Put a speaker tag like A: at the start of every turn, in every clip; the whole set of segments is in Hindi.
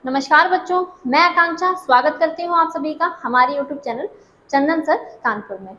A: नमस्कार बच्चों, मैं आकांक्षा स्वागत करती हूँ आप सभी का हमारे YouTube चैनल चंदन सर कानपुर में।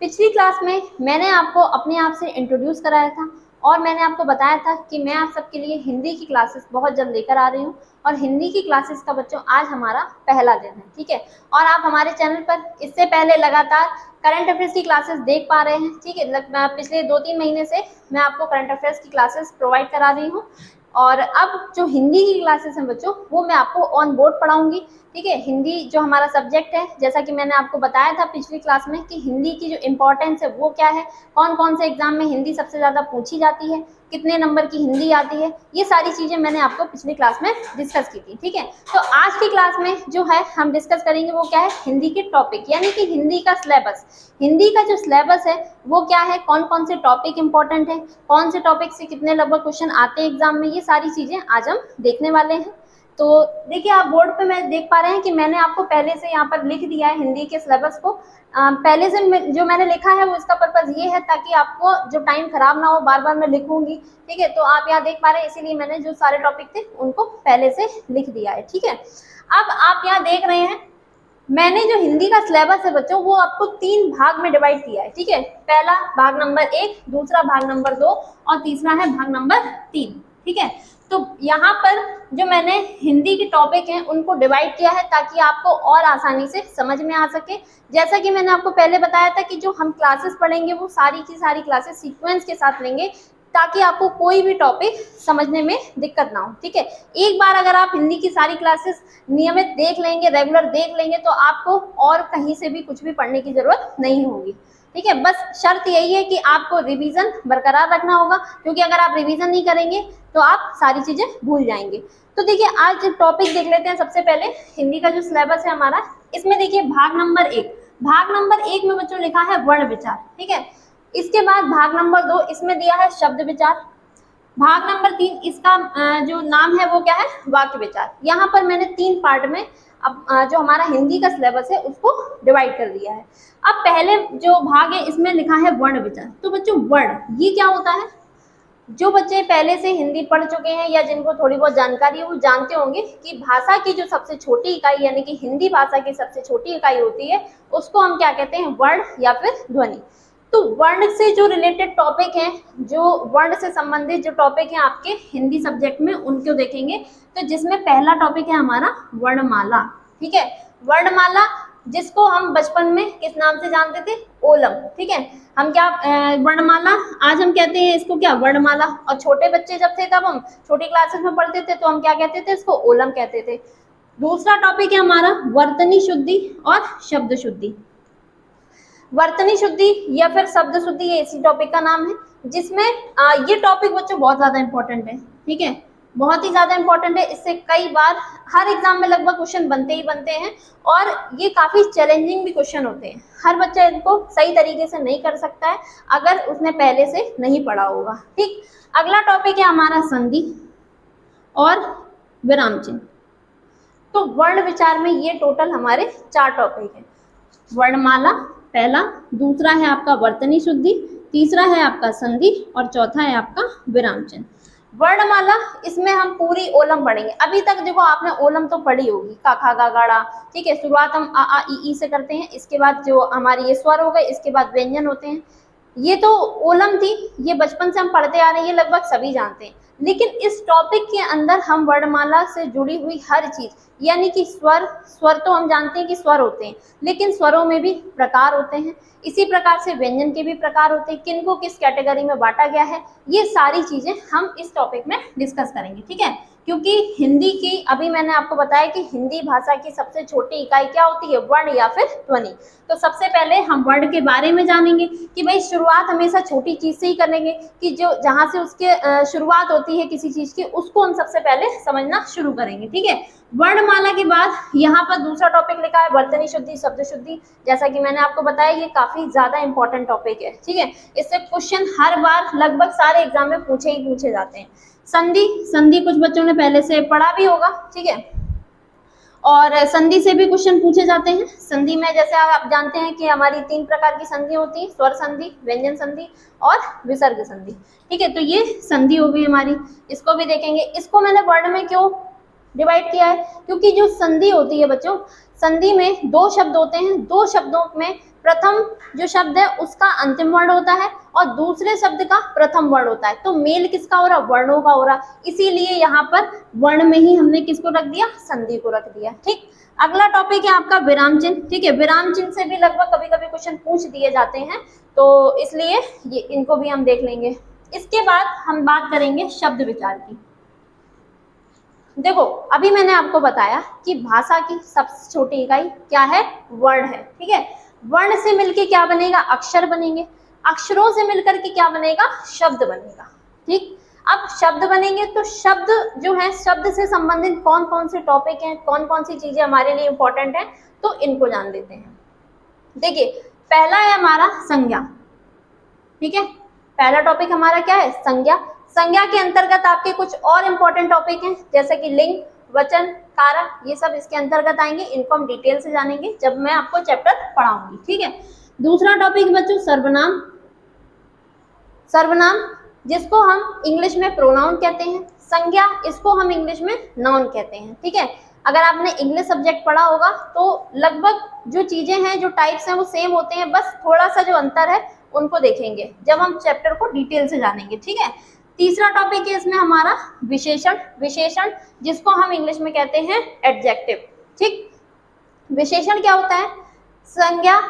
A: पिछली क्लास में मैंने आपको अपने आप से इंट्रोड्यूस कराया था और मैंने आपको बताया था कि मैं आप सबके लिए हिंदी की क्लासेस बहुत जल्द लेकर आ रही हूँ और हिंदी की क्लासेस का बच्चों आज हमारा पहला दिन है, ठीक है। और आप हमारे चैनल पर इससे पहले लगातार करंट अफेयर्स की क्लासेस देख पा रहे हैं, ठीक है। पिछले 2-3 महीने से मैं आपको करंट अफेयर्स की क्लासेस प्रोवाइड करा रही हूँ और अब जो हिंदी की क्लासेस हैं बच्चों वो मैं आपको ऑन बोर्ड पढ़ाऊंगी, ठीक है। हिंदी जो हमारा सब्जेक्ट है, जैसा कि मैंने आपको बताया था पिछली क्लास में कि हिंदी की जो इम्पोर्टेंस है वो क्या है, कौन कौन से एग्जाम में हिंदी सबसे ज्यादा पूछी जाती है, कितने नंबर की हिंदी आती है, ये सारी चीजें मैंने आपको पिछली क्लास में डिस्कस की थी, ठीक है। तो आज की क्लास में जो है हम डिस्कस करेंगे वो क्या है, हिंदी के टॉपिक यानी कि हिंदी का सिलेबस। हिंदी का जो सिलेबस है वो क्या है, कौन कौन से टॉपिक इंपॉर्टेंट है, कौन से टॉपिक से कितने लगभग क्वेश्चन आते हैं एग्जाम में, ये सारी चीजें आज हम देखने वाले हैं। तो देखिए आप बोर्ड पे मैं देख पा रहे हैं कि मैंने आपको पहले से यहाँ पर लिख दिया है हिंदी के सिलेबस को। पहले से जो मैंने लिखा है वो इसका पर्पज ये है ताकि आपको जो टाइम खराब ना हो, बार बार मैं लिखूंगी, ठीक है। तो आप यहाँ देख पा रहे हैं, इसीलिए मैंने जो सारे टॉपिक थे उनको पहले से लिख दिया है, ठीक है। अब आप यहाँ देख रहे हैं मैंने जो हिंदी का सिलेबस है बच्चों वो आपको 3 भाग में डिवाइड किया है, ठीक है। पहला भाग नंबर 1, दूसरा भाग नंबर 2 और तीसरा है भाग नंबर 3, ठीक है। तो यहाँ पर जो मैंने हिंदी के टॉपिक हैं उनको डिवाइड किया है ताकि आपको और आसानी से समझ में आ सके। जैसा कि मैंने आपको पहले बताया था कि जो हम क्लासेस पढ़ेंगे वो सारी की सारी क्लासेस सीक्वेंस के साथ लेंगे ताकि आपको कोई भी टॉपिक समझने में दिक्कत ना हो, ठीक है। एक बार अगर आप हिंदी की सारी क्लासेस नियमित देख लेंगे, रेगुलर देख लेंगे तो आपको और कहीं से भी कुछ भी पढ़ने की जरूरत नहीं होगी, ठीक है। बस शर्त यही है कि आपको रिवीजन बरकरार रखना होगा, क्योंकि अगर आप रिवीजन नहीं करेंगे तो आप सारी चीजें भूल जाएंगे। तो देखिए आज टॉपिक देख लेते हैं। सबसे पहले हिंदी का जो सिलेबस है हमारा, इसमें देखिए भाग नंबर 1, भाग नंबर 1 में बच्चों लिखा है वर्ण विचार, ठीक है। इसके बाद भाग नंबर 2 इसमें दिया है शब्द विचार। भाग नंबर 3 इसका जो नाम है वो क्या है, वाक्य विचार। यहाँ पर मैंने 3 पार्ट में अब जो हमारा हिंदी का सिलेबस है उसको डिवाइड कर दिया है। अब पहले जो भाग है इसमें लिखा है वर्ण विचार। तो बच्चों वर्ण ये क्या होता है, जो बच्चे पहले से हिंदी पढ़ चुके हैं या जिनको थोड़ी बहुत जानकारी है वो जानते होंगे कि भाषा की जो सबसे छोटी इकाई यानी कि हिंदी भाषा की सबसे छोटी इकाई होती है उसको हम क्या कहते हैं, वर्ण या फिर ध्वनि। तो वर्ण से जो रिलेटेड टॉपिक हैं, जो वर्ण से संबंधित जो टॉपिक हैं आपके हिंदी सब्जेक्ट में उनको देखेंगे। तो जिसमें पहला टॉपिक है हमारा वर्णमाला, ठीक है। वर्णमाला जिसको हम बचपन में किस नाम से जानते थे, ओलम, ठीक है। हम क्या वर्णमाला आज हम कहते हैं इसको क्या, वर्णमाला। और छोटे बच्चे जब थे तब हम छोटी क्लासेस में पढ़ते थे तो हम क्या कहते थे, इसको ओलम कहते थे। दूसरा टॉपिक है हमारा वर्तनी शुद्धि और शब्द शुद्धि। वर्तनी शुद्धि या फिर शब्द शुद्धि ये इसी टॉपिक का नाम है, जिसमें ये टॉपिक बच्चों बहुत ज्यादा इंपॉर्टेंट है, ठीक है। बहुत ही ज्यादा इंपॉर्टेंट है। इससे कई बार हर एग्जाम में लगभग क्वेश्चन बनते ही बनते हैं और ये काफी चैलेंजिंग भी क्वेश्चन होते हैं। हर बच्चा इनको सही तरीके से नहीं कर सकता है अगर उसने पहले से नहीं पढ़ा होगा, ठीक। अगला टॉपिक है हमारा संधि और विराम चिन्ह। तो वर्ण विचार में ये टोटल हमारे 4 टॉपिक है। वर्णमाला पहला, दूसरा है आपका वर्तनी शुद्धि, तीसरा है आपका संधि और चौथा है आपका विराम चिन्ह। वर्णमाला इसमें हम पूरी ओलम पढ़ेंगे। अभी तक देखो आपने ओलम तो पढ़ी होगी, का खा गा गाड़ा, ठीक है। शुरुआत हम आ ई से करते हैं, इसके बाद जो हमारी ये स्वर हो गए, इसके बाद व्यंजन होते हैं। ये तो ओलम थी, ये बचपन से हम पढ़ते आ रहे हैं, ये लगभग सभी जानते हैं। लेकिन इस टॉपिक के अंदर हम वर्णमाला से जुड़ी हुई हर चीज यानी कि स्वर तो हम जानते हैं कि स्वर होते हैं, लेकिन स्वरों में भी प्रकार होते हैं। इसी प्रकार से व्यंजन के भी प्रकार होते हैं, किनको किस कैटेगरी में बांटा गया है, ये सारी चीजें हम इस टॉपिक में डिस्कस करेंगे, ठीक है। क्योंकि हिंदी की अभी मैंने आपको बताया कि हिंदी भाषा की सबसे छोटी इकाई क्या होती है, वर्ण या फिर ध्वनि। तो सबसे पहले हम वर्ण के बारे में जानेंगे कि भाई शुरुआत हमेशा छोटी चीज से ही करेंगे, कि जो जहां से उसके शुरुआत होती है किसी चीज की उसको हम सबसे पहले समझना शुरू करेंगे, ठीक है। वर्णमाला के बाद यहाँ पर दूसरा टॉपिक लिखा है वर्तनी शुद्धि, शब्द शुद्धि। जैसा कि मैंने आपको बताया ये काफी ज्यादा इंपॉर्टेंट टॉपिक है, ठीक है। इससे क्वेश्चन हर बार लगभग सारे एग्जाम में पूछे ही पूछे जाते हैं। संधि कुछ बच्चों ने पहले से पढ़ा भी होगा, ठीक है। और संधि से भी क्वेश्चन पूछे जाते हैं। संधि में जैसे आप जानते हैं कि हमारी 3 प्रकार की संधि होती है, स्वर संधि, व्यंजन संधि और विसर्ग संधि, ठीक है। तो ये संधि हो गई हमारी, इसको भी देखेंगे। इसको मैंने वर्ण में क्यों डिवाइड किया है? क्योंकि जो संधि होती है बच्चों, संधि में दो शब्द होते हैं, दो शब्दों में प्रथम जो शब्द है उसका अंतिम वर्ण होता है और दूसरे शब्द का प्रथम वर्ण होता है। तो मेल किसका हो रहा? वर्णों का हो रहा। इसीलिए यहाँ पर वर्ण में ही हमने किसको रख दिया? संधि को रख दिया। ठीक, अगला टॉपिक है आपका विराम चिन्ह। ठीक है, विराम चिन्ह से भी लगभग कभी कभी क्वेश्चन पूछ दिए जाते हैं, तो इसलिए ये इनको भी हम देख लेंगे। इसके बाद हम बात करेंगे शब्द विचार की। देखो, अभी मैंने आपको बताया कि भाषा की सबसे छोटी इकाई क्या है? वर्ण है। ठीक है, वर्ण से मिलके क्या बनेगा? अक्षर बनेंगे। अक्षरों से मिलकर के क्या बनेगा? शब्द बनेगा। ठीक, अब शब्द बनेंगे तो शब्द जो है, शब्द से संबंधित कौन कौन से टॉपिक हैं, कौन कौन सी चीजें हमारे लिए इंपॉर्टेंट है, तो इनको जान लेते हैं। देखिए, पहला है हमारा संज्ञा। ठीक है, पहला टॉपिक हमारा क्या है? संज्ञा। संज्ञा के अंतर्गत आपके कुछ और इंपॉर्टेंट टॉपिक हैं, जैसे कि लिंग, वचन, कारक, ये सब इसके अंतर्गत आएंगे। इनको हम डिटेल से जानेंगे जब मैं आपको चैप्टर पढ़ाऊंगी। ठीक है, दूसरा टॉपिक बच्चों सर्वनाम। सर्वनाम जिसको हम इंग्लिश में प्रोनाउन कहते हैं, संज्ञा इसको हम इंग्लिश में नाउन कहते हैं। ठीक है, अगर आपने इंग्लिश सब्जेक्ट पढ़ा होगा तो लगभग जो चीजें हैं, जो टाइप्स हैं वो सेम होते हैं, बस थोड़ा सा जो अंतर है उनको देखेंगे जब हम चैप्टर को डिटेल से जानेंगे। ठीक है, तीसरा टॉपिक है इसमें हमारा विशेषण। विशेषण जिसको हम इंग्लिश में कहते हैं एडजेक्टिव। ठीक, विशेषण क्या होता है? संज्ञा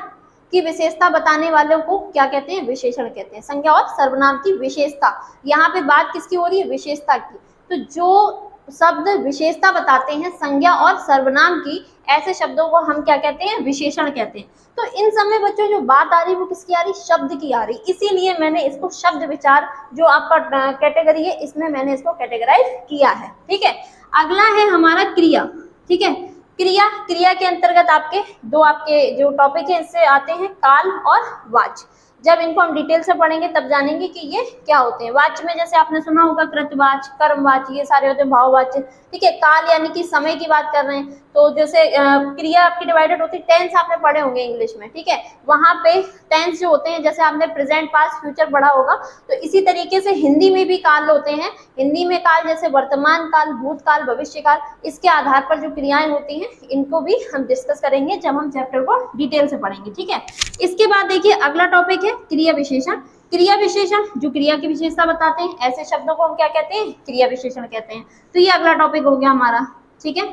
A: की विशेषता बताने वालों को क्या कहते हैं? विशेषण कहते हैं। संज्ञा और सर्वनाम की विशेषता, यहाँ पे बात किसकी हो रही है? विशेषता की। तो जो शब्द विशेषता बताते हैं संज्ञा और सर्वनाम की, ऐसे शब्दों को हम क्या कहते हैं? विशेषण कहते हैं। तो इन समय बच्चों जो बात आ रही है वो किसकी आ रही? शब्द की आ रही। इसीलिए मैंने इसको शब्द विचार जो आपका कैटेगरी है, इसमें मैंने इसको कैटेगराइज किया है। ठीक है, अगला है हमारा क्रिया। ठीक है, क्रिया, क्रिया के अंतर्गत आपके दो आपके जो टॉपिक है इससे आते हैं, काल और वाच्य। जब इनको हम डिटेल से पढ़ेंगे तब जानेंगे कि ये क्या होते हैं। वाच्य में जैसे आपने सुना होगा कृतवाच्य, कर्मवाच्य, ये सारे होते हैं भाववाच्य। ठीक है, काल यानी कि समय की बात कर रहे हैं, तो जैसे क्रिया आपकी डिवाइडेड होती है, टेंस आपने पढ़े होंगे इंग्लिश में। ठीक है, वहां पे टेंस जो होते हैं, जैसे आपने प्रेजेंट, पास्ट, फ्यूचर पढ़ा होगा, तो इसी तरीके से हिंदी में भी काल होते हैं। हिंदी में काल जैसे वर्तमान काल, भूतकाल, भविष्य काल, इसके आधार पर जो क्रियाएं होती हैं इनको भी हम डिस्कस करेंगे जब हम चैप्टर को डिटेल से पढ़ेंगे। ठीक है, इसके बाद देखिए अगला टॉपिक है क्रिया विशेषण। क्रिया विशेषण जो क्रिया की विशेषता बताते हैं, ऐसे शब्दों को हम क्या कहते हैं? क्रिया विशेषण कहते हैं। तो ये अगला टॉपिक हो गया हमारा। ठीक है,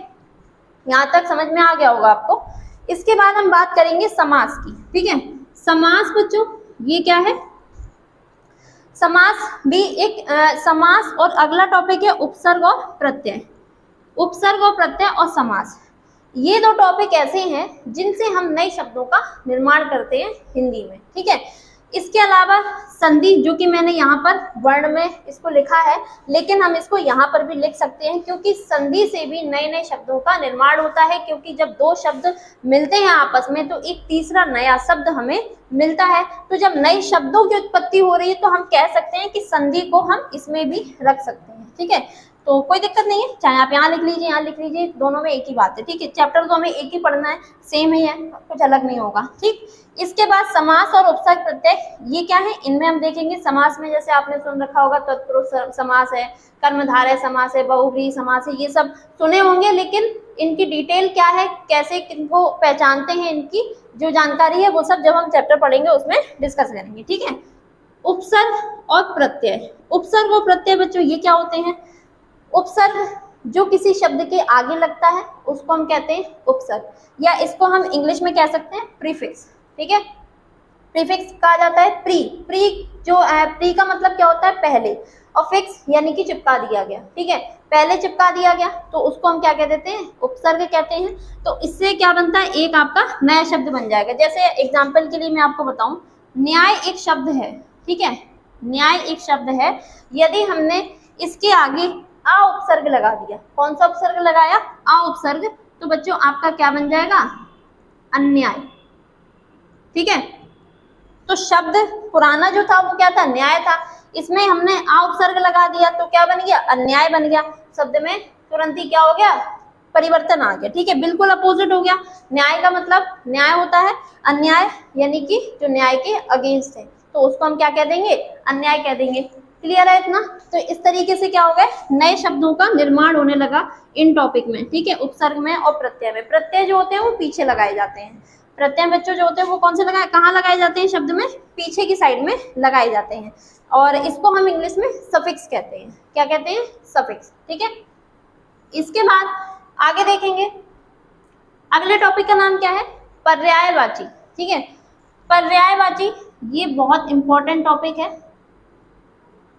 A: यहाँ तक समझ में आ गया होगा आपको। इसके बाद हम बात करेंगे समास की। ठीक है, समास बच्चों ये क्या है? समास भी एक समास, और अगला टॉपिक है उपसर्ग और प्रत्यय। उपसर्ग और प्रत्यय और समास, ये दो टॉपिक ऐसे हैं जिनसे हम नए शब्दों का निर्माण करते हैं हिंदी में। ठीक है, इसके अलावा संधि, जो कि मैंने यहाँ पर वर्ण में इसको लिखा है, लेकिन हम इसको यहाँ पर भी लिख सकते हैं, क्योंकि संधि से भी नए नए शब्दों का निर्माण होता है। क्योंकि जब दो शब्द मिलते हैं आपस में तो एक तीसरा नया शब्द हमें मिलता है। तो जब नए शब्दों की उत्पत्ति हो रही है तो हम कह सकते हैं कि संधि को हम इसमें भी रख सकते हैं। ठीक है, तो कोई दिक्कत नहीं है, चाहे आप यहाँ लिख लीजिए, यहाँ लिख लीजिए, दोनों में एक ही बात है। ठीक है, चैप्टर तो हमें एक ही पढ़ना है, सेम ही है, कुछ अलग नहीं होगा। ठीक, इसके बाद समास और उपसर्ग प्रत्यय, ये क्या है? इनमें हम देखेंगे समास में जैसे आपने सुन रखा होगा तत्पुरुष समास है, कर्मधारय समास है, बहुव्रीहि समास है, ये सब सुने होंगे, लेकिन इनकी डिटेल क्या है, कैसे किनको पहचानते हैं, इनकी जो जानकारी है वो सब जब हम चैप्टर पढ़ेंगे उसमें डिस्कस करेंगे। ठीक है, उपसर्ग और प्रत्यय। उपसर्ग और प्रत्यय बच्चों ये क्या होते हैं? उपसर्ग जो किसी शब्द के आगे लगता है उसको हम कहते हैं उपसर्ग, या इसको हम इंग्लिश में कह सकते हैं प्रीफिक्स। ठीक है, प्रीफिक्स कहा जाता है प्री। प्री जो है, प्री का मतलब क्या होता है? पहले, और फिक्स यानी कि चिपका दिया गया। ठीक है, पहले चिपका दिया गया तो उसको हम क्या कह देते हैं? उपसर्ग कहते हैं। तो इससे क्या बनता है? एक आपका नया शब्द बन जाएगा। जैसे एग्जाम्पल के लिए मैं आपको बताऊं, न्याय एक शब्द है। ठीक है, न्याय एक शब्द है, यदि हमने इसके आगे आ उपसर्ग लगा दिया, कौन सा उपसर्ग लगाया? आ उपसर्ग, तो बच्चों आपका क्या बन जाएगा? अन्याय। ठीक है, तो शब्द पुराना जो था वो क्या था? न्याय था, इसमें हमने आ उपसर्ग लगा दिया तो क्या बन गया? अन्याय बन गया। शब्द में तुरंत ही क्या हो गया? परिवर्तन आ गया। ठीक है, बिल्कुल अपोजिट हो गया। न्याय का मतलब न्याय होता है, अन्याय यानी कि जो न्याय के अगेंस्ट है, तो उसको हम क्या कह देंगे? अन्याय कह देंगे। क्लियर है इतना? तो इस तरीके से क्या हो गया, नए शब्दों का निर्माण होने लगा इन टॉपिक में, ठीक है, उपसर्ग में और प्रत्यय में। प्रत्यय जो होते हैं वो पीछे लगाए जाते हैं, प्रत्यय बच्चों जो होते हैं वो कौन से लगाए, कहाँ लगाए जाते हैं शब्द में, पीछे की साइड में लगाए जाते हैं, और इसको हम इंग्लिश में सफिक्स कहते हैं। क्या कहते हैं, सफिक्स, ठीक है। इसके बाद आगे देखेंगे, अगले टॉपिक का नाम क्या है, पर्यायवाची, ठीक है। पर्यायवाची ये बहुत इंपॉर्टेंट टॉपिक है,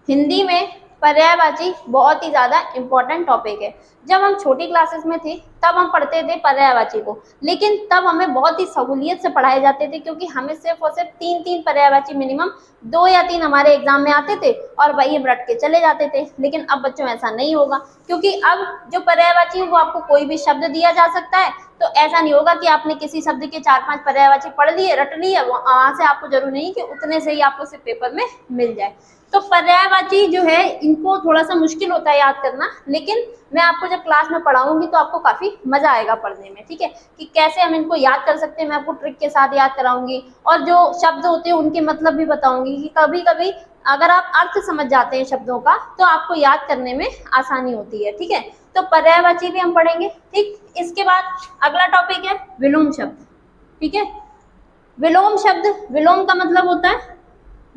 A: हिंदी में पर्यायवाची बहुत ही ज्यादा इंपॉर्टेंट टॉपिक है। जब हम छोटी क्लासेस में थे तब हम पढ़ते थे पर्यायवाची को, लेकिन तब हमें बहुत ही सहूलियत से पढ़ाए जाते थे, क्योंकि हमें सिर्फ और सिर्फ 3 पर्यायवाची मिनिमम 2 या 3 हमारे एग्जाम में आते थे और वही हम रट के चले जाते थे। लेकिन अब बच्चों ऐसा नहीं होगा, क्योंकि अब जो पर्यायवाची है वो आपको कोई भी शब्द दिया जा सकता है। तो ऐसा नहीं होगा कि आपने किसी शब्द के 4-5 पर्यायवाची पढ़ लिए, रट लिए, वहां से आपको जरूरी नहीं कि उतने से ही आपको सिर्फ पेपर में मिल जाए। तो पर्यायवाची जो है इनको थोड़ा सा मुश्किल होता है याद करना, लेकिन मैं आपको जब क्लास में पढ़ाऊंगी तो आपको काफी मजा आएगा पढ़ने में, ठीक है, कि कैसे हम इनको याद कर सकते हैं। मैं आपको ट्रिक के साथ याद कराऊंगी, और जो शब्द होते हैं उनके मतलब भी बताऊंगी, कि कभी कभी अगर आप अर्थ समझ जाते हैं शब्दों का तो आपको याद करने में आसानी होती है, ठीक है। तो पर्यायवाची भी हम पढ़ेंगे, ठीक। इसके बाद अगला टॉपिक है विलोम शब्द, ठीक है। विलोम शब्द, विलोम का मतलब होता है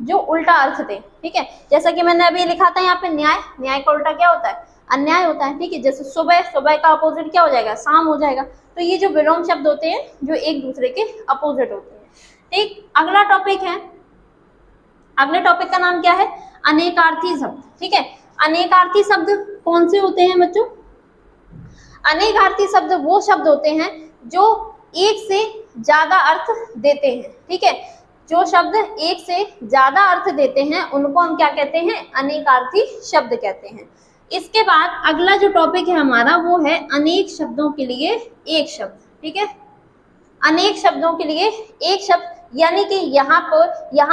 A: जो उल्टा अर्थ दे, ठीक है। जैसा कि मैंने अभी लिखा था यहाँ पे न्याय, न्याय का उल्टा क्या होता है, अन्याय होता है, ठीक है। जैसे सुबह, सुबह का अपोजिट क्या हो जाएगा, शाम हो जाएगा। तो ये जो विलोम शब्द होते हैं जो एक दूसरे के अपोजिट होते हैं, ठीक। अगला टॉपिक है, अगले टॉपिक का नाम क्या है, अनेकार्थी शब्द, ठीक है। अनेकार्थी शब्द कौन से होते हैं बच्चों, अनेकार्थी शब्द वो शब्द होते हैं जो एक से ज्यादा अर्थ देते हैं, ठीक है। जो शब्द एक से ज्यादा अर्थ देते हैं उनको हम क्या कहते हैं, अनेकार्थी शब्द कहते हैं। इसके बाद अगला जो टॉपिक है हमारा वो है अनेक शब्दों के लिए एक शब्द, ठीक है। अनेक शब्दों के लिए एक शब्द, यानी कि यहाँ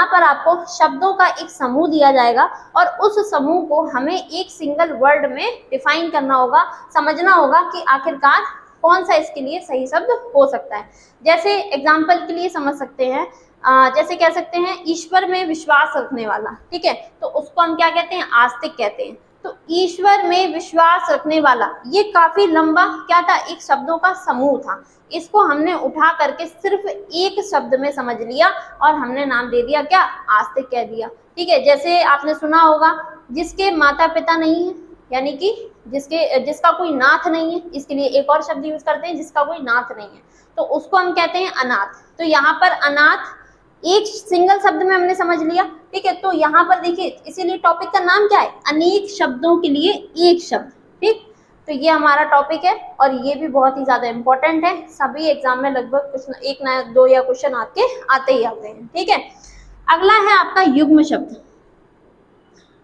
A: पर आपको शब्दों का एक समूह दिया जाएगा और उस समूह को हमें एक सिंगल वर्ड में डिफाइन करना होगा, समझना होगा कि आखिरकार कौन सा इसके लिए सही शब्द हो सकता है। जैसे एग्जाम्पल के लिए समझ सकते हैं, जैसे कह सकते हैं ईश्वर में विश्वास रखने वाला, ठीक है, तो उसको हम क्या कहते हैं, आस्तिक कहते हैं। तो ईश्वर में विश्वास रखने वाला ये काफी लंबा क्या था, एक शब्दों का समूह था। इसको हमने उठा करके सिर्फ एक शब्द में समझ लिया और हमने नाम दे दिया क्या, आस्तिक कह दिया, ठीक है। जैसे आपने सुना होगा जिसके माता पिता नहीं है, यानी कि जिसका कोई नाथ नहीं है, इसके लिए एक और शब्द यूज करते हैं जिसका कोई नाथ नहीं है, तो उसको हम कहते हैं अनाथ। तो यहाँ पर अनाथ एक सिंगल शब्द में हमने समझ लिया, ठीक है। तो यहाँ पर देखिए इसीलिए टॉपिक का नाम क्या है, अनेक शब्दों के लिए एक शब्द, ठीक। तो ये हमारा टॉपिक है और ये भी बहुत ही ज्यादा इंपॉर्टेंट है, सभी एग्जाम में लगभग कुछ एक ना 2 या क्वेश्चन आते ही आते हैं, ठीक है। अगला है आपका युग्म शब्द।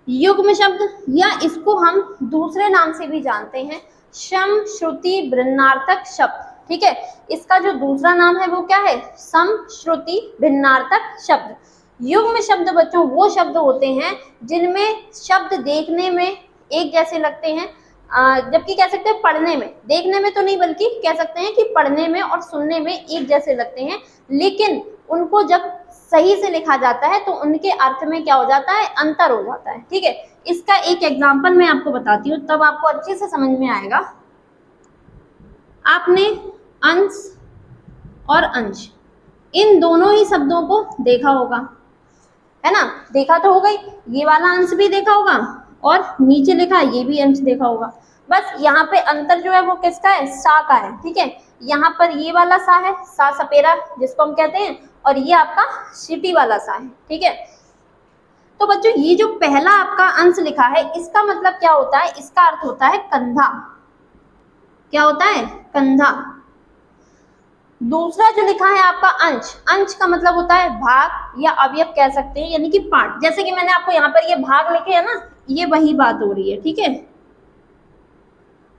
A: युग्म शब्द या इसको हम दूसरे नाम से भी जानते हैं सम श्रुति भिन्नार्थक शब्द, ठीक है। इसका जो दूसरा नाम है वो क्या है, सम श्रुति भिन्नार्थक शब्द। युग्म शब्द बच्चों वो शब्द होते हैं जिनमें शब्द देखने में एक जैसे लगते हैं, जबकि कह सकते हैं पढ़ने में, देखने में तो नहीं बल्कि कह सकते हैं कि पढ़ने में और सुनने में एक जैसे लगते हैं, लेकिन उनको जब सही से लिखा जाता है तो उनके अर्थ में क्या हो जाता है, अंतर हो जाता है, ठीक है। इसका एक एग्जाम्पल मैं आपको बताती हूँ तब आपको अच्छे से समझ में आएगा। आपने अंश और अंश इन दोनों ही शब्दों को देखा होगा, है ना, देखा तो होगा ही, ये वाला अंश भी देखा होगा और नीचे लिखा ये भी अंश देखा होगा। बस यहाँ पे अंतर जो है वो किसका है, सा का है, ठीक है। यहाँ पर ये वाला सा है, सा सपेरा जिसको हम कहते हैं, और ये आपका सीटी वाला सा है, ठीक है। तो बच्चों ये जो पहला आपका अंश लिखा है इसका मतलब क्या होता है, इसका अर्थ होता है कंधा। क्या होता है, कंधा। दूसरा जो लिखा है आपका अंश, अंश का मतलब होता है भाग या अवयव कह सकते हैं, यानी कि पार्ट। जैसे कि मैंने आपको यहाँ पर ये भाग लिखे है ना, ये वही बात हो रही है, ठीक है,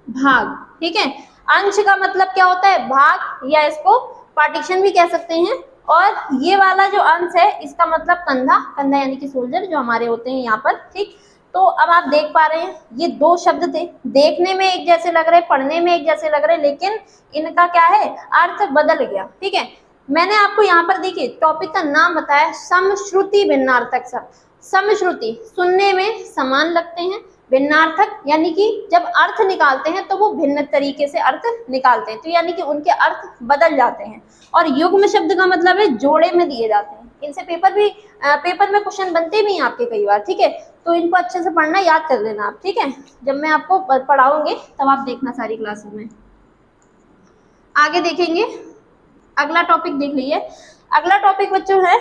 A: भाग, ठीक है। अंश का मतलब क्या होता है, भाग, या इसको पार्टीशन भी कह सकते हैं। और ये वाला जो अंश है इसका मतलब कंधा, कंधा यानी कि सोल्जर जो हमारे होते हैं यहाँ पर, ठीक। तो अब आप देख पा रहे हैं ये 2 शब्द थे, देखने में एक जैसे लग रहे, पढ़ने में एक जैसे लग रहे, लेकिन इनका क्या है, अर्थ बदल गया, ठीक है। मैंने आपको यहाँ पर देखिए टॉपिक का नाम बताया समश्रुति भिन्नार्थक शब्द। समश्रुति, सुनने में समान लगते हैं। भिन्नार्थक, यानी कि जब अर्थ निकालते हैं तो वो भिन्न तरीके से अर्थ निकालते हैं, तो यानी कि उनके अर्थ बदल जाते हैं। और युग्म शब्द का मतलब है जोड़े में दिए जाते हैं। इनसे पेपर में क्वेश्चन बनते भी हैं आपके कई बार, ठीक है, तो इनको अच्छे से पढ़ना, याद कर लेना आप, ठीक है। जब मैं आपको पढ़ाऊंगी तब आप देखना सारी क्लासेस में। आगे देखेंगे, अगला टॉपिक देख लीजिए। अगला टॉपिक बच्चों है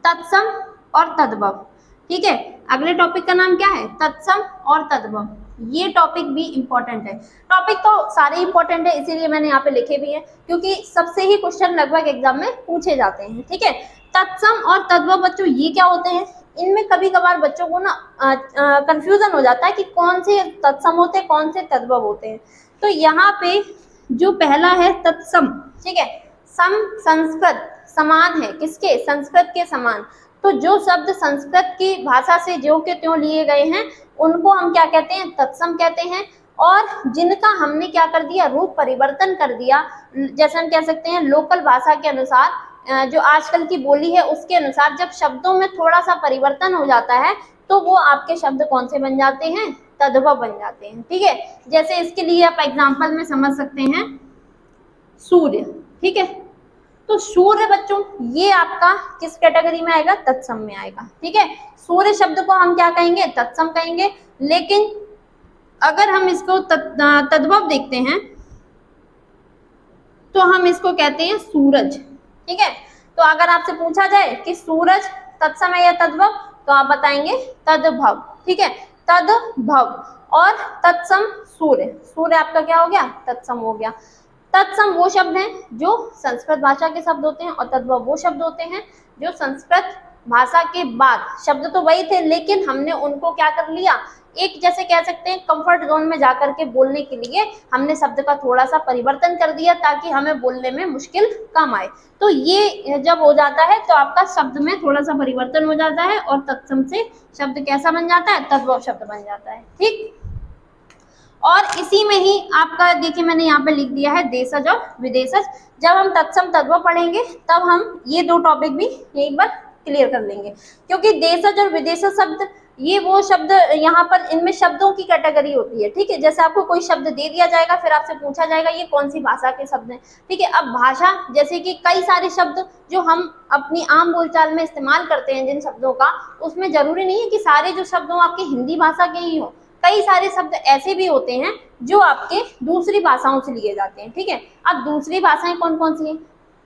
A: तत्सम और तद्भव, ठीक है। अगले टॉपिक का नाम क्या है? तत्सम और तद्भव। ये टॉपिक भी इंपॉर्टेंट है। टॉपिक तो सारे इंपॉर्टेंट है, इसीलिए मैंने यहाँ पे लिखे भी हैं, क्योंकि सबसे ही क्वेश्चन लगभग एग्जाम में पूछे जाते हैं, ठीक है। तत्सम और तद्भव बच्चों ये क्या होते हैं? इनमें कभी कभार बच्चों को ना कंफ्यूजन हो जाता है कि कौन से तत्सम होते हैं, कौन से तद्भव होते हैं। तो यहाँ पे जो पहला है तत्सम, ठीक है। सम संस्कृत, समान है, किसके? संस्कृत के समान। तो जो शब्द संस्कृत की भाषा से ज्यों के त्यों लिए गए हैं उनको हम क्या कहते हैं? तत्सम कहते हैं। और जिनका हमने क्या कर दिया? रूप परिवर्तन कर दिया, जैसे हम कह सकते हैं लोकल भाषा के अनुसार, जो आजकल की बोली है उसके अनुसार जब शब्दों में थोड़ा सा परिवर्तन हो जाता है तो वो आपके शब्द कौन से बन जाते हैं? तद्भव बन जाते हैं, ठीक है। जैसे इसके लिए आप एग्जाम्पल में समझ सकते हैं सूर्य, ठीक है। तो सूर्य बच्चों ये आपका किस कैटेगरी में आएगा? तत्सम में आएगा, ठीक है। सूर्य शब्द को हम क्या कहेंगे? तत्सम कहेंगे। लेकिन अगर हम इसको तद्भव देखते हैं तो हम इसको कहते हैं सूरज, ठीक है। तो अगर आपसे पूछा जाए कि सूरज तत्सम है या तद्भव, तो आप बताएंगे तद्भव, ठीक है, तद्भव। और तत्सम सूर्य, सूर्य आपका क्या हो गया? तत्सम हो गया। तत्सम वो शब्द हैं जो संस्कृत भाषा के शब्द होते हैं, और तद्भव वो शब्द होते हैं जो संस्कृत भाषा के बाद, शब्द तो वही थे लेकिन हमने उनको क्या कर लिया, एक जैसे कह सकते हैं कंफर्ट जोन में जाकर के बोलने के लिए हमने शब्द का थोड़ा सा परिवर्तन कर दिया ताकि हमें बोलने में मुश्किल कम आए। तो ये जब हो जाता है तो आपका शब्द में थोड़ा सा परिवर्तन हो जाता है और तत्सम से शब्द कैसा बन जाता है? तद्भव शब्द बन जाता है, ठीक। और इसी में ही आपका देखिए मैंने यहाँ पे लिख दिया है देशज और विदेशज। जब हम तत्सम तद्भव पढ़ेंगे तब हम ये दो टॉपिक भी एक बार क्लियर कर लेंगे, क्योंकि देशज और विदेशज शब्द ये वो शब्द यहाँ पर इनमें शब्दों की कैटेगरी होती है, ठीक है। जैसे आपको कोई शब्द दे दिया जाएगा फिर आपसे पूछा जाएगा ये कौन सी भाषा के शब्द हैं, ठीक है। अब भाषा जैसे कि कई सारे शब्द जो हम अपनी आम बोलचाल में इस्तेमाल करते हैं जिन शब्दों का, उसमें जरूरी नहीं है कि सारे जो शब्द हो आपके हिंदी भाषा के ही हो। कई सारे शब्द ऐसे भी होते हैं जो आपके दूसरी भाषाओं से लिए जाते हैं, ठीक है। अब दूसरी भाषाएं कौन कौन सी हैं?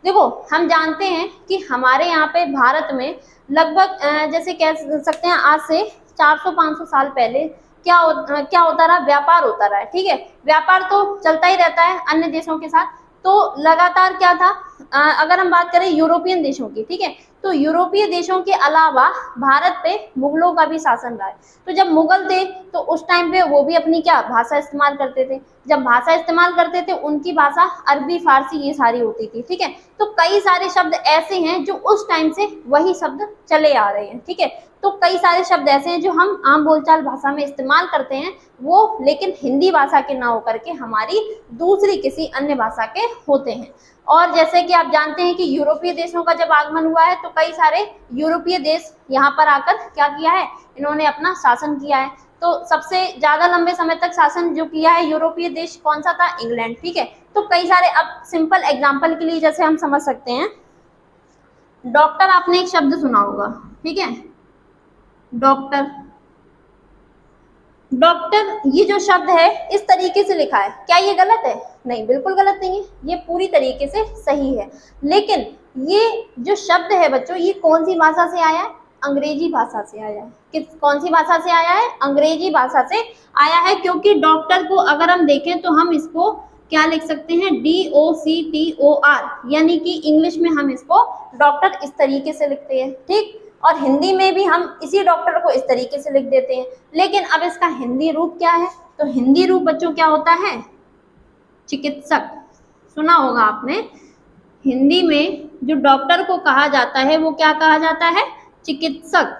A: देखो हम जानते हैं कि हमारे यहाँ पे भारत में लगभग जैसे कह सकते हैं आज से 400-500 साल पहले क्या होता रहा? व्यापार होता रहा है, ठीक है। व्यापार तो चलता ही रहता है अन्य देशों के साथ। तो लगातार क्या था, अगर हम बात करें यूरोपियन देशों की, ठीक है, तो यूरोपीय देशों के अलावा भारत पे मुगलों का भी शासन रहा है। तो जब मुगल थे तो उस टाइम पे वो भी अपनी क्या भाषा इस्तेमाल करते थे। जब भाषा इस्तेमाल करते थे उनकी भाषा अरबी फारसी ये सारी होती थी, ठीक है। तो कई सारे शब्द ऐसे हैं जो उस टाइम से वही शब्द चले आ रहे हैं, ठीक है। तो कई सारे शब्द ऐसे हैं जो हम आम बोलचाल भाषा में इस्तेमाल करते हैं वो लेकिन हिंदी भाषा के ना होकर के हमारी दूसरी किसी अन्य भाषा के होते हैं। और जैसे कि आप जानते हैं कि यूरोपीय देशों का जब आगमन हुआ है तो कई सारे यूरोपीय देश यहाँ पर आकर क्या किया है, इन्होंने अपना शासन किया है। तो सबसे ज्यादा लंबे समय तक शासन जो किया है यूरोपीय देश कौन सा था? इंग्लैंड, ठीक है। तो कई सारे, अब सिंपल एग्जाम्पल के लिए जैसे हम समझ सकते हैं डॉक्टर, आपने एक शब्द सुना होगा, ठीक है, डॉक्टर। डॉक्टर ये जो शब्द है इस तरीके से लिखा है, क्या ये गलत है? नहीं, बिल्कुल गलत नहीं है, ये पूरी तरीके से सही है। लेकिन ये जो शब्द है बच्चों ये कौन सी भाषा से आया है? अंग्रेजी भाषा से आया है। कौन सी भाषा से आया है? अंग्रेजी भाषा से आया है। क्योंकि डॉक्टर को अगर हम देखें तो हम इसको क्या लिख सकते हैं? DOCTOR, यानी कि इंग्लिश में हम इसको डॉक्टर इस तरीके से लिखते हैं, ठीक। और हिंदी में भी हम इसी डॉक्टर को इस तरीके से लिख देते हैं। लेकिन अब इसका हिंदी रूप क्या है? तो हिंदी रूप बच्चों क्या होता है? चिकित्सक। सुना होगा आपने, हिंदी में जो डॉक्टर को कहा जाता है वो क्या कहा जाता है? चिकित्सक।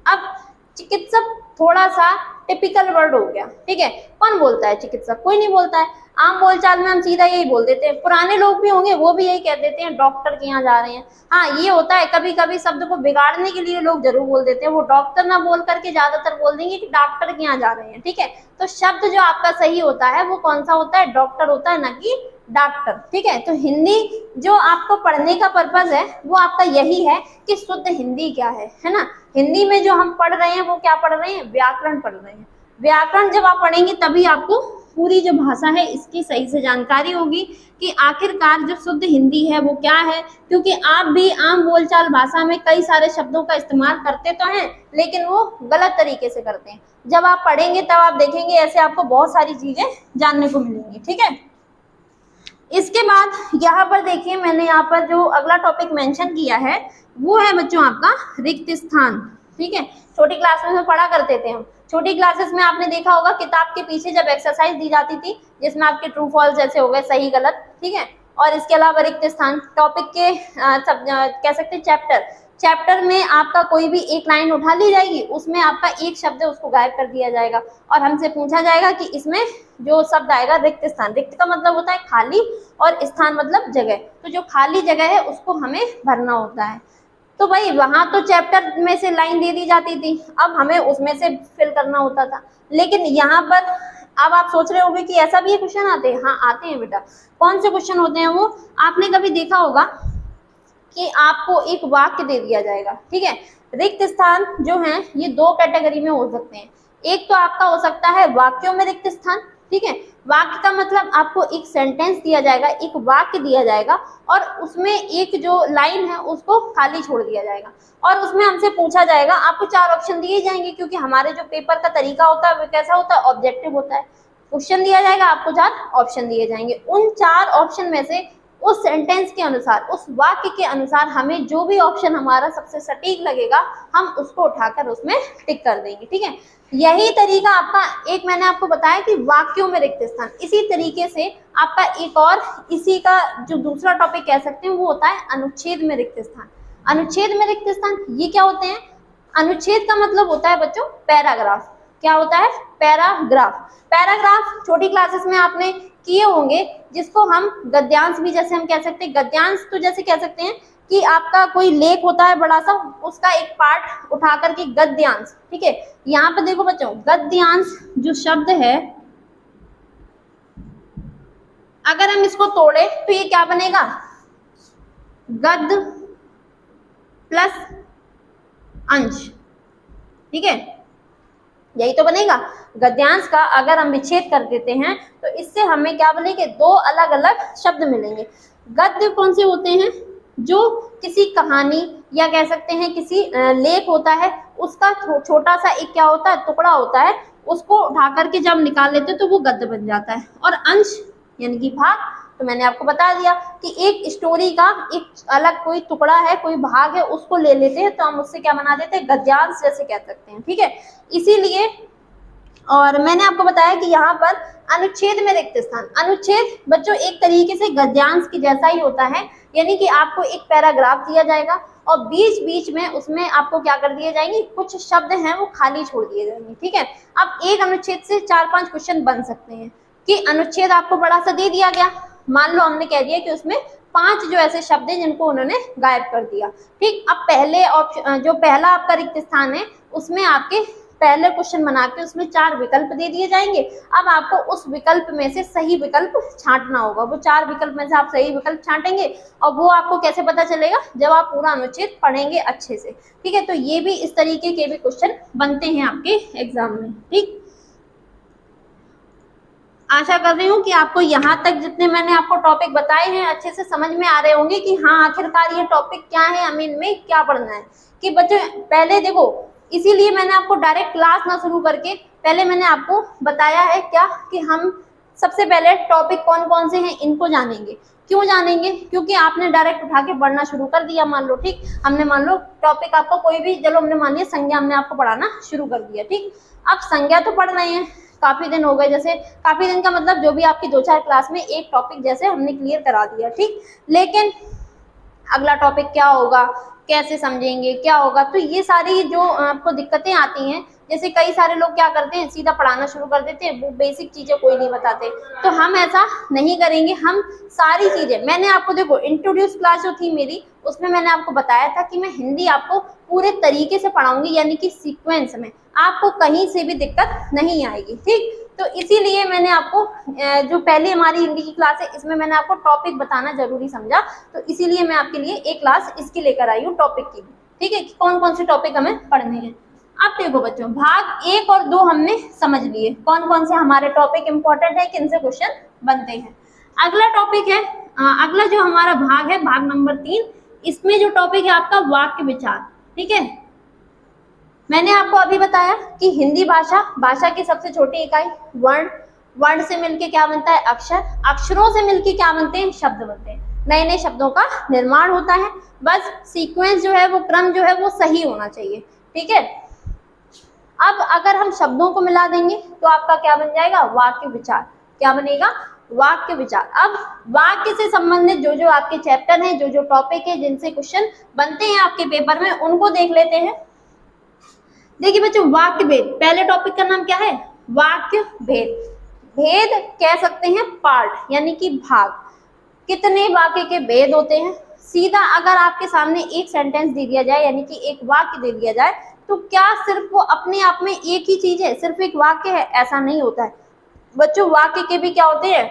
A: अब चिकित्सक थोड़ा सा टिपिकल वर्ड हो गया, ठीक है। कौन बोलता है चिकित्सक? कोई नहीं बोलता है। आम बोलचाल में हम सीधा यही बोल देते हैं। पुराने लोग भी होंगे वो भी यही कह देते हैं डॉक्टर के यहाँ जा रहे हैं। हाँ ये होता है, कभी कभी शब्द को बिगाड़ने के लिए लोग जरूर बोल देते हैं, वो डॉक्टर ना बोल करके ज्यादातर बोल देंगे कि डॉक्टर के यहाँ जा रहे हैं। ठीक है, तो शब्द जो आपका सही होता है वो कौन सा होता है, डॉक्टर होता है, ना कि डॉक्टर। ठीक है, तो हिंदी जो आपको पढ़ने का पर्पज है वो आपका यही है कि शुद्ध हिंदी क्या है ना। हिंदी में जो हम पढ़ रहे हैं वो क्या पढ़ रहे हैं, व्याकरण पढ़ रहे हैं। व्याकरण जब आप पढ़ेंगे तभी आपको पूरी जो भाषा है इसकी सही से जानकारी होगी कि आखिरकार जो शुद्ध हिंदी है वो क्या है। क्योंकि आप भी आम बोलचाल भाषा में कई सारे शब्दों का इस्तेमाल करते तो हैं, लेकिन वो गलत तरीके से करते हैं। जब आप पढ़ेंगे तब आप देखेंगे ऐसे आपको बहुत सारी चीजें जानने को मिलेंगी। ठीक है, इसके बाद यहाँ पर देखिए मैंने यहाँ पर जो अगला टॉपिक मेंशन किया है वो है बच्चों आपका रिक्त स्थान। ठीक है, छोटी क्लास में पढ़ा करते थे हम। छोटी क्लासेस में आपने देखा होगा किताब के पीछे जब एक्सरसाइज दी जाती थी जिसमें आपके ट्रू फॉल्स जैसे हो गए, सही गलत। ठीक है, और इसके अलावा रिक्त स्थान टॉपिक के कह सकते हैं चैप्टर में आपका कोई भी एक लाइन उठा ली जाएगी, उसमें आपका एक शब्द है उसको गायब कर दिया जाएगा और हमसे पूछा जाएगा कि इसमें जो शब्द आएगा रिक्त स्थान। रिक्त का मतलब होता है खाली और स्थान मतलब जगह, तो जो खाली जगह है उसको हमें भरना होता है। तो भाई वहां तो चैप्टर में से लाइन दे दी जाती थी, अब हमें उसमें से फिल करना होता था। लेकिन यहाँ पर अब आप सोच रहे होंगे कि ऐसा भी ये क्वेश्चन आते हैं। हाँ आते हैं बेटा। कौन से क्वेश्चन होते हैं वो, आपने कभी देखा होगा कि आपको एक वाक्य दे दिया जाएगा। ठीक है, रिक्त स्थान जो है ये दो कैटेगरी में हो सकते हैं। एक तो आपका हो सकता है वाक्यों में रिक्त स्थान। ठीक है, वाक्य का मतलब आपको एक सेंटेंस दिया जाएगा, एक वाक्य दिया जाएगा और उसमें एक जो लाइन है उसको खाली छोड़ दिया जाएगा और उसमें हमसे पूछा जाएगा। आपको 4 ऑप्शन दिए जाएंगे क्योंकि हमारे जो पेपर का तरीका होता है वो कैसा होता है, ऑब्जेक्टिव होता है। क्वेश्चन दिया जाएगा, आपको 4 ऑप्शन दिए जाएंगे। उन 4 ऑप्शन में से उस सेंटेंस के अनुसार, उस वाक्य के अनुसार हमें जो भी ऑप्शन हमारा सबसे सटीक लगेगा हम उसको उठाकर उसमें टिक कर देंगे। ठीक है, यही तरीका आपका एक मैंने आपको बताया कि वाक्यों में रिक्त स्थान। इसी तरीके से आपका एक और इसी का जो दूसरा टॉपिक कह सकते हैं वो होता है अनुच्छेद में रिक्त स्थान। अनुच्छेद में रिक्त स्थान ये क्या होते हैं, अनुच्छेद का मतलब होता है बच्चों पैराग्राफ। क्या होता है, पैराग्राफ। पैराग्राफ छोटी क्लासेस में आपने किए होंगे, जिसको हम गद्यांश भी जैसे हम कह सकते हैं। गद्यांश तो जैसे कह सकते हैं कि आपका कोई लेख होता है बड़ा सा, उसका एक पार्ट उठा करके गद्यांश। ठीक है, यहाँ पे देखो बच्चों गद्यांश जो शब्द है अगर हम इसको तोड़े तो ये क्या बनेगा, गद्य प्लस अंश। ठीक है, यही तो बनेगा। गद्यांश का अगर हम विच्छेद कर देते हैं तो इससे हमें क्या बनेंगे, 2 अलग अलग शब्द मिलेंगे। गद्य कौन से होते हैं, जो किसी कहानी या कह सकते हैं किसी लेख होता है उसका छोटा सा एक क्या होता है, टुकड़ा होता है, उसको उठा करके जब निकाल लेते हैं तो वो गद्य बन जाता है। और अंश यानी कि भाग, तो मैंने आपको बता दिया कि एक स्टोरी का एक अलग कोई टुकड़ा है, कोई भाग है, उसको ले लेते हैं तो हम उससे क्या बना देते हैं, गद्यांश जैसे कह सकते हैं। ठीक है, इसीलिए और मैंने आपको बताया कि यहाँ पर अनुच्छेद में रिक्त स्थान। अनुच्छेद बच्चों एक तरीके से गद्यांश की जैसा ही होता है, यानी कि आपको एक पैराग्राफ दिया जाएगा और बीच बीच में उसमें आपको क्या कर दिए जाएंगे, कुछ शब्द हैं वो खाली छोड़ दिए जाएंगे। ठीक है, अब एक अनुच्छेद से 4-5 क्वेश्चन बन सकते हैं कि अनुच्छेद आपको बड़ा सा दे दिया गया, मान लो हमने कह दिया कि उसमें 5 जो ऐसे शब्द हैं जिनको उन्होंने गायब कर दिया। ठीक, अब पहले ऑप्शन जो पहला आपका रिक्त स्थान है उसमें आपके पहले क्वेश्चन बना के उसमें 4 विकल्प दे दिए जाएंगे। अब आपको उस विकल्प में से सही विकल्प छांटना होगा। वो 4 विकल्प में से आप सही विकल्प छांटेंगे और वो आपको कैसे पता चलेगा, जब आप पूरा अनुच्छेद पढ़ेंगे अच्छे से। ठीक है, तो ये भी इस तरीके के भी क्वेश्चन बनते हैं आपके एग्जाम में। ठीक, आशा कर रही हूँ कि आपको यहाँ तक जितने मैंने आपको टॉपिक बताए हैं अच्छे से समझ में आ रहे होंगे कि हाँ आखिरकार ये टॉपिक क्या है, हमें इनमें क्या पढ़ना है। कि बच्चों पहले देखो, इसीलिए मैंने आपको डायरेक्ट क्लास ना शुरू करके पहले मैंने आपको बताया है क्या कि हम सबसे पहले टॉपिक कौन कौन से हैं इनको जानेंगे। क्यों जानेंगे, क्योंकि आपने डायरेक्ट उठा के पढ़ना शुरू कर दिया। मान लो ठीक, हमने मान लो टॉपिक आपको कोई भी, चलो हमने मान लिया संज्ञा, हमने आपको पढ़ाना शुरू कर दिया। ठीक, अब संज्ञा तो पढ़ रहे हैं, काफी दिन हो गए, जैसे काफी दिन का मतलब जो भी आपकी 2-4 क्लास में एक टॉपिक जैसे हमने क्लियर करा दिया। ठीक, लेकिन अगला टॉपिक क्या होगा, कैसे समझेंगे, क्या होगा। तो ये सारी जो आपको दिक्कतें आती हैं, जैसे कई सारे लोग क्या करते हैं, सीधा पढ़ाना शुरू कर देते हैं, वो बेसिक चीजें कोई नहीं बताते। तो हम ऐसा नहीं करेंगे, हम सारी चीजें, मैंने आपको देखो इंट्रोड्यूस क्लास जो थी मेरी, उसमें मैंने आपको बताया था कि मैं हिंदी आपको पूरे तरीके से पढ़ाऊंगी, यानी कि सीक्वेंस में, आपको कहीं से भी दिक्कत नहीं आएगी। ठीक, तो इसीलिए मैंने आपको जो पहली हमारी हिंदी की क्लास है, इसमें मैंने आपको टॉपिक बताना जरूरी समझा, तो इसीलिए मैं आपके लिए एक क्लास इसकी लेकर आई हूँ टॉपिक की। ठीक है, कौन कौन से टॉपिक हमें पढ़ने हैं। अब देखो बच्चों, भाग 1 और 2 हमने समझ लिए, कौन कौन से हमारे टॉपिक इंपॉर्टेंट है, किन से क्वेश्चन बनते हैं। अगला टॉपिक है, अगला जो हमारा भाग है, भाग नंबर 3, इसमें जो टॉपिक है आपका वाक्य विचार। ठीक है, मैंने आपको अभी बताया कि हिंदी भाषा की सबसे छोटी इकाई वर्ण, वर्ण से मिलके क्या बनता है, अक्षर, अक्षरों से मिलके क्या बनते हैं, शब्द बनते हैं, नए नए शब्दों का निर्माण होता है। बस सीक्वेंस जो है, वो क्रम जो है वो सही होना चाहिए। ठीक है, अब अगर हम शब्दों को मिला देंगे तो आपका क्या बन जाएगा, वाक्य विचार। क्या बनेगा, वाक्य विचार। अब वाक्य से संबंधित जो जो आपके चैप्टर हैं, जो जो टॉपिक है, जिनसे क्वेश्चन बनते हैं आपके पेपर में, उनको देख लेते हैं। देखिए बच्चों, वाक्य भेद, पहले टॉपिक का नाम क्या है, वाक्य भेद। भेद कह सकते हैं पार्ट, यानी कि भाग। कितने वाक्य के भेद होते हैं। सीधा अगर आपके सामने एक सेंटेंस दे दिया जाए, यानी कि एक वाक्य दे दिया जाए, तो क्या सिर्फ वो अपने आप में एक ही चीज है, सिर्फ एक वाक्य है, ऐसा नहीं होता है बच्चों। वाक्य के भी क्या होते हैं,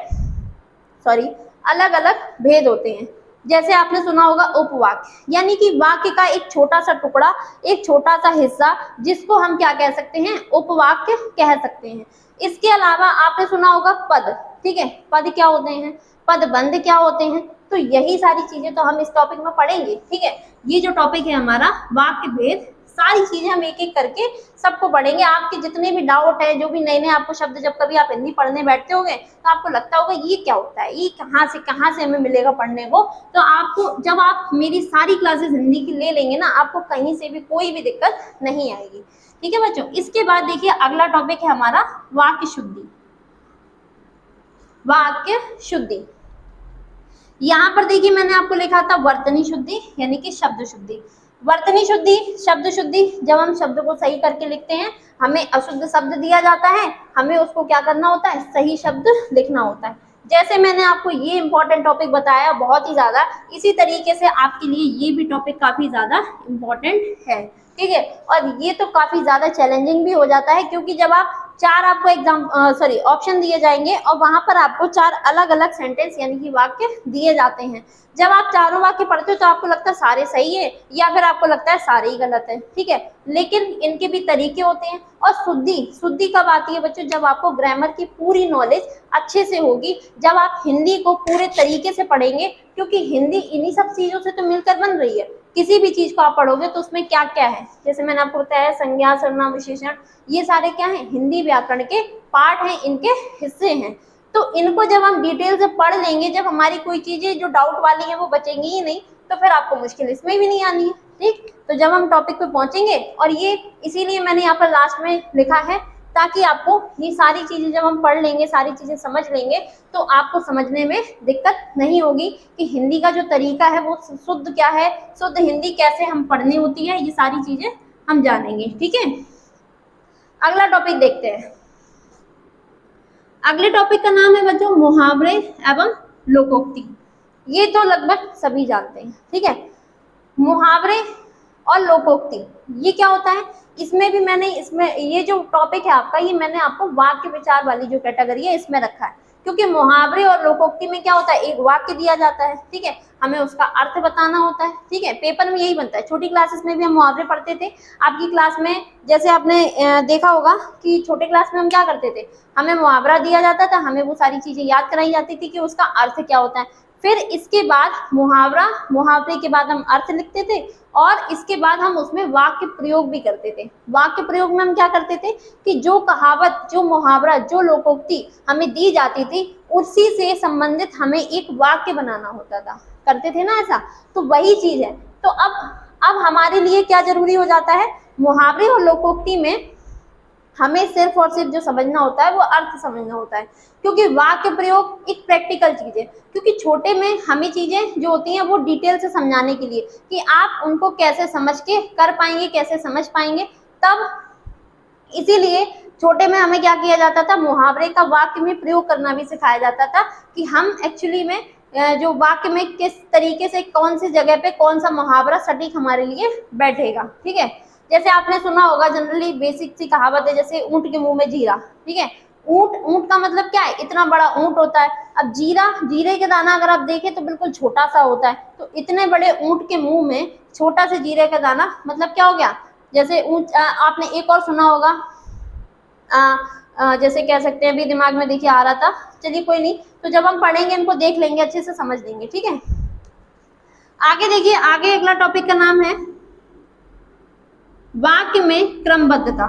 A: अलग अलग भेद होते हैं। जैसे आपने सुना होगा उपवाक्य, यानी कि वाक्य का एक छोटा सा टुकड़ा, एक छोटा सा हिस्सा, जिसको हम क्या कह सकते हैं, उपवाक्य कह सकते हैं। इसके अलावा आपने सुना होगा पद। ठीक है, पद क्या होते हैं, पदबंध क्या होते हैं। तो यही सारी चीजें तो हम इस टॉपिक में पढ़ेंगे। ठीक है, ये जो टॉपिक है हमारा वाक्य भेद, सारी चीजें हम एक एक करके सबको पढ़ेंगे। आपके जितने भी डाउट है, जो भी नए नए आपको शब्द, जब कभी आप हिंदी पढ़ने बैठते होंगे तो आपको लगता होगा ये क्या होता है, ये कहाँ से हमें मिलेगा पढ़ने को, तो आपको जब आप मेरी सारी क्लासेस हिंदी की ले लेंगे ना, आपको कहीं से भी कोई भी दिक्कत नहीं आएगी। ठीक है बच्चों, इसके बाद देखिए अगला टॉपिक है हमारा वाक्य शुद्धि। वाक्य शुद्धि, यहाँ पर देखिए मैंने आपको लिखा था वर्तनी शुद्धि, यानी कि शब्द शुद्धि। वर्तनी शुद्धि, शब्द शुद्धि, जब हम शब्द को सही करके लिखते हैं, हमें अशुद्ध शब्द दिया जाता है, हमें उसको क्या करना होता है, सही शब्द लिखना होता है। जैसे मैंने आपको ये इंपॉर्टेंट टॉपिक बताया बहुत ही ज्यादा, इसी तरीके से आपके लिए ये भी टॉपिक काफी ज्यादा इंपॉर्टेंट है। ठीक है, और ये तो काफी ज्यादा चैलेंजिंग भी हो जाता है, क्योंकि जब आप चार आपको ऑप्शन दिए जाएंगे और वहां पर आपको 4 अलग अलग सेंटेंस, यानी कि वाक्य दिए जाते हैं। जब आप चारों वाक्य पढ़ते हो तो आपको लगता है सारे सही है, या फिर आपको लगता है सारे ही गलत है। ठीक है, लेकिन इनके भी तरीके होते हैं। और शुद्धि कब आती है बच्चों, जब आपको ग्रामर की पूरी नॉलेज अच्छे से होगी, जब आप हिंदी को पूरे तरीके से पढ़ेंगे, क्योंकि हिंदी इन्हीं सब चीजों से तो मिलकर बन रही है। किसी भी चीज को आप पढ़ोगे तो उसमें क्या क्या है, जैसे मैंने आपको बताया संज्ञा, सर्वनाम, विशेषण, ये सारे क्या है, हिंदी व्याकरण के पार्ट हैं, इनके हिस्से हैं। तो इनको जब हम डिटेल से पढ़ लेंगे, जब हमारी कोई चीजें जो डाउट वाली है वो बचेंगी ही नहीं, तो फिर आपको मुश्किल इसमें भी नहीं आनी है। ठीक, तो जब हम टॉपिक पे पहुंचेंगे, और ये इसीलिए मैंने यहाँ पर लास्ट में लिखा है, ताकि आपको ये सारी चीजें जब हम पढ़ लेंगे, सारी चीजें समझ लेंगे, तो आपको समझने में दिक्कत नहीं होगी कि हिंदी का जो तरीका है वो शुद्ध क्या है, शुद्ध हिंदी कैसे हम पढ़नी होती है, ये सारी चीजें हम जानेंगे। ठीक है, अगला टॉपिक देखते हैं। अगले टॉपिक का नाम है बच्चों मुहावरे एवं लोकोक्ति। ये तो लगभग सभी जानते हैं। ठीक है, मुहावरे और लोकोक्ति ये क्या होता है, इसमें भी मैंने ये जो टॉपिक है आपका, ये मैंने आपको वाक्य विचार वाली जो कैटेगरी है इसमें रखा है। क्योंकि मुहावरे और लोकोक्ति में क्या होता है, एक वाक्य दिया जाता है, ठीक है, हमें उसका अर्थ बताना होता है। ठीक है, पेपर में यही बनता है। छोटी क्लासेस में भी हम मुहावरे पढ़ते थे। आपकी क्लास में जैसे आपने देखा होगा कि छोटे क्लास में हम क्या करते थे, हमें मुहावरा दिया जाता था, हमें वो सारी चीजें याद कराई जाती थी कि उसका अर्थ क्या होता है। फिर इसके बाद मुहावरे के बाद हम अर्थ लिखते थे, और इसके बाद हम उसमें वाक्य प्रयोग भी करते थे। वाक्य प्रयोग में हम क्या करते थे कि जो कहावत, जो मुहावरा, जो लोकोक्ति हमें दी जाती थी, उसी से संबंधित हमें एक वाक्य बनाना होता था। करते थे ना ऐसा, तो वही चीज है। तो अब हमारे लिए क्या जरूरी हो जाता है, मुहावरे और लोकोक्ति में हमें सिर्फ और सिर्फ जो समझना होता है वो अर्थ समझना होता है, क्योंकि वाक्य प्रयोग एक प्रैक्टिकल चीज है। क्योंकि छोटे में हमें चीजें जो होती हैं वो डिटेल से समझाने के लिए कि आप उनको कैसे समझ के कर पाएंगे, कैसे समझ पाएंगे, तब इसीलिए छोटे में हमें क्या किया जाता था, मुहावरे का वाक्य में प्रयोग करना भी सिखाया जाता था कि हम एक्चुअली में जो वाक्य में किस तरीके से कौन सी जगह पे कौन सा मुहावरा सटीक हमारे लिए बैठेगा। ठीक है, जैसे आपने सुना होगा जनरली बेसिक सी कहावत है, जैसे ऊंट के मुंह में जीरा। ठीक है, ऊंट ऊंट का मतलब क्या है, इतना बड़ा ऊंट होता है। अब जीरा, जीरे के दाना अगर आप देखें तो बिल्कुल छोटा सा होता है, तो इतने बड़े ऊंट के मुंह में छोटा से जीरे का दाना, मतलब क्या हो गया। जैसे ऊंट, आपने एक और सुना होगा, जैसे कह सकते हैं, अभी दिमाग में देखिए आ रहा था, चलिए कोई नहीं, तो जब हम पढ़ेंगे इनको देख लेंगे, अच्छे से समझ लेंगे। ठीक है, आगे देखिए, आगे अगला टॉपिक का नाम है वाक्य में क्रमबद्धता।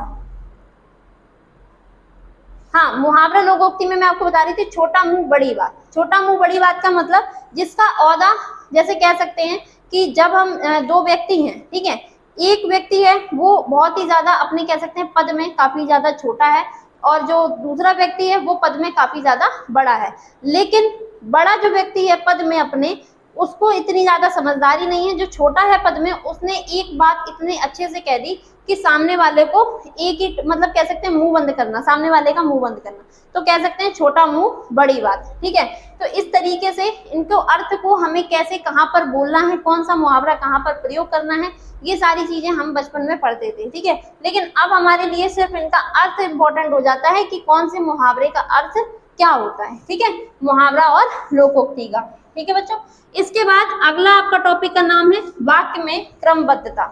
A: हाँ, मुहावरा लोकोक्ति में मैं आपको बता रही थी, छोटा मुंह बड़ी बात। छोटा मुंह बड़ी बात का मतलब जिसका औदा, जैसे कह सकते हैं कि जब हम दो व्यक्ति हैं, ठीक है, एक व्यक्ति है वो बहुत ही ज्यादा अपने कह सकते हैं पद में काफी ज्यादा छोटा है, और जो दूसरा व्यक्ति है वो पद में काफी ज्यादा बड़ा है, लेकिन बड़ा जो व्यक्ति है पद में अपने, उसको इतनी ज्यादा समझदारी नहीं है। जो छोटा है पद में, उसने एक बात इतने अच्छे से कह दी कि सामने वाले को एक ही, मतलब कह सकते हैं मुंह बंद करना, सामने वाले का मुंह बंद करना, तो कह सकते हैं छोटा मुंह बड़ी बात। ठीक है, तो इस तरीके से इनको अर्थ को हमें कैसे कहाँ पर बोलना है, कौन सा मुहावरा कहाँ पर प्रयोग करना है, ये सारी चीजें हम बचपन में पढ़ते थे। ठीक है, लेकिन अब हमारे लिए सिर्फ इनका अर्थ इंपॉर्टेंट हो जाता है कि कौन से मुहावरे का अर्थ क्या होता है। ठीक है, मुहावरा और लोकोक्ति का। ठीक है बच्चों, इसके बाद अगला आपका टॉपिक का नाम है वाक्य में क्रमबद्धता।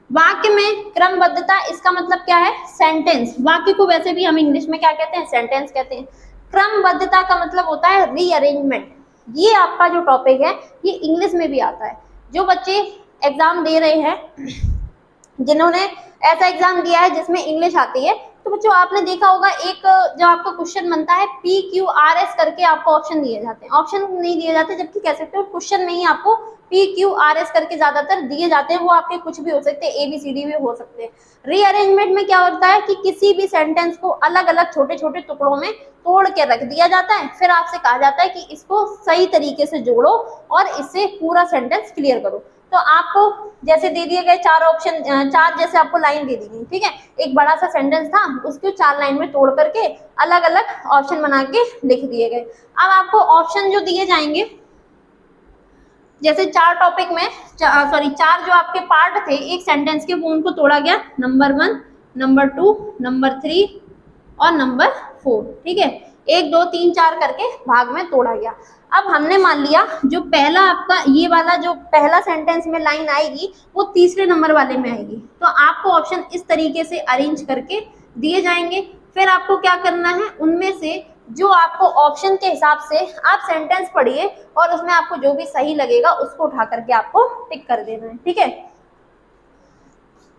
A: वाक्य में क्रमबद्धता, इसका मतलब क्या है, सेंटेंस। वाक्य को वैसे भी हम इंग्लिश में क्या कहते हैं, सेंटेंस कहते हैं। क्रमबद्धता का मतलब होता है रीअरेंजमेंट। ये आपका जो टॉपिक है ये इंग्लिश में भी आता है। जो बच्चे एग्जाम दे रहे हैं, जिन्होंने ऐसा एग्जाम दिया है जिसमें इंग्लिश आती है, तो बच्चों आपने देखा होगा एक जो आपका क्वेश्चन बनता है PQRS करके आपको ऑप्शन दिए जाते हैं। ऑप्शन नहीं दिए जाते, जबकि कह सकते हो क्वेश्चन में ही आपको PQRS करके ज्यादातर दिए जाते हैं। वो आपके कुछ भी हो सकते हैं, ABCD भी हो सकते हैं। रीअरेंजमेंट में क्या होता है कि किसी भी सेंटेंस को अलग अलग छोटे छोटे टुकड़ों में तोड़ के रख दिया जाता है, फिर आपसे कहा जाता है कि इसको सही तरीके से जोड़ो और इससे पूरा सेंटेंस क्लियर करो। तो आपको जैसे दे दिए गए चार ऑप्शन, चार जैसे आपको लाइन दे दी गई। ठीक है, एक बड़ा सा सेंटेंस था, उसको 4 लाइन में तोड़ करके अलग अलग ऑप्शन बना के लिख दिए गए। अब आपको ऑप्शन जो दिए जाएंगे, जैसे 4 टॉपिक में चार जो आपके पार्ट थे एक सेंटेंस के, वो उनको तोड़ा गया नंबर 1, नंबर 2, नंबर 3 और नंबर 4। ठीक है, 1 2 3 4 करके भाग में तोड़ा गया। अब हमने मान लिया जो पहला आपका ये वाला जो पहला सेंटेंस में लाइन आएगी वो तीसरे नंबर वाले में आएगी, तो आपको ऑप्शन इस तरीके से अरेंज करके दिए जाएंगे। फिर आपको क्या करना है, उनमें से जो आपको ऑप्शन के हिसाब से आप सेंटेंस पढ़िए और उसमें आपको जो भी सही लगेगा उसको उठा करके आपको टिक कर देना है। ठीक है,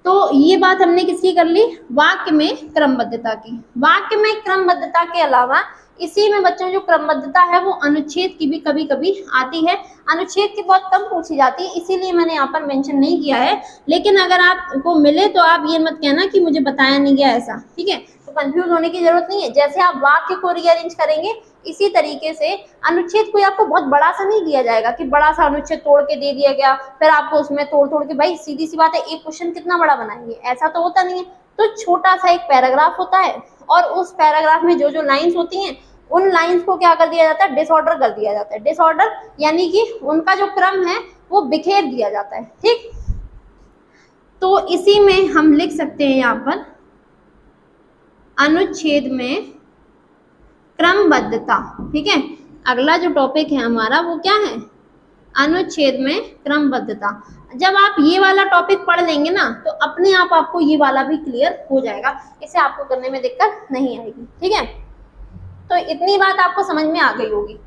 A: तो ये बात हमने किसकी कर ली, वाक्य में क्रमबद्धता की। वाक्य में क्रमबद्धता के अलावा इसी में बच्चों जो क्रमबद्धता है वो अनुच्छेद की भी कभी कभी आती है। अनुच्छेद की बहुत कम पूछी जाती है, इसीलिए मैंने यहाँ पर मेंशन नहीं किया है, लेकिन अगर आपको मिले तो आप ये मत कहना कि मुझे बताया नहीं गया ऐसा। ठीक है, तो कंफ्यूज होने की जरूरत नहीं है। जैसे आप वाक्य को रीअरेंज करेंगे इसी तरीके से अनुच्छेद कोई आपको बहुत बड़ा सा नहीं दिया जाएगा कि बड़ा सा अनुच्छेद तोड़ के दे दिया गया, फिर आपको उसमें तोड़ तोड़ के, भाई सीधी सी बात है, एक क्वेश्चन कितना बड़ा बनाएंगे, ऐसा तो होता नहीं है। तो छोटा सा एक पैराग्राफ होता है और उस पैराग्राफ में जो जो लाइंस होती हैं उन लाइंस को क्या कर दिया जाता है, डिसऑर्डर कर दिया जाता है। डिसऑर्डर यानी कि उनका जो क्रम है वो बिखेर दिया जाता है। ठीक, तो इसी में हम लिख सकते हैं यहाँ पर अनुच्छेद में क्रमबद्धता। ठीक है, अगला जो टॉपिक है हमारा वो क्या है, अनुच्छेद में क्रमबद्धता। जब आप ये वाला टॉपिक पढ़ लेंगे ना तो अपने आप आपको ये वाला भी क्लियर हो जाएगा, इसे आपको करने में दिक्कत नहीं आएगी। ठीक है, तो इतनी बात आपको समझ में आ गई होगी।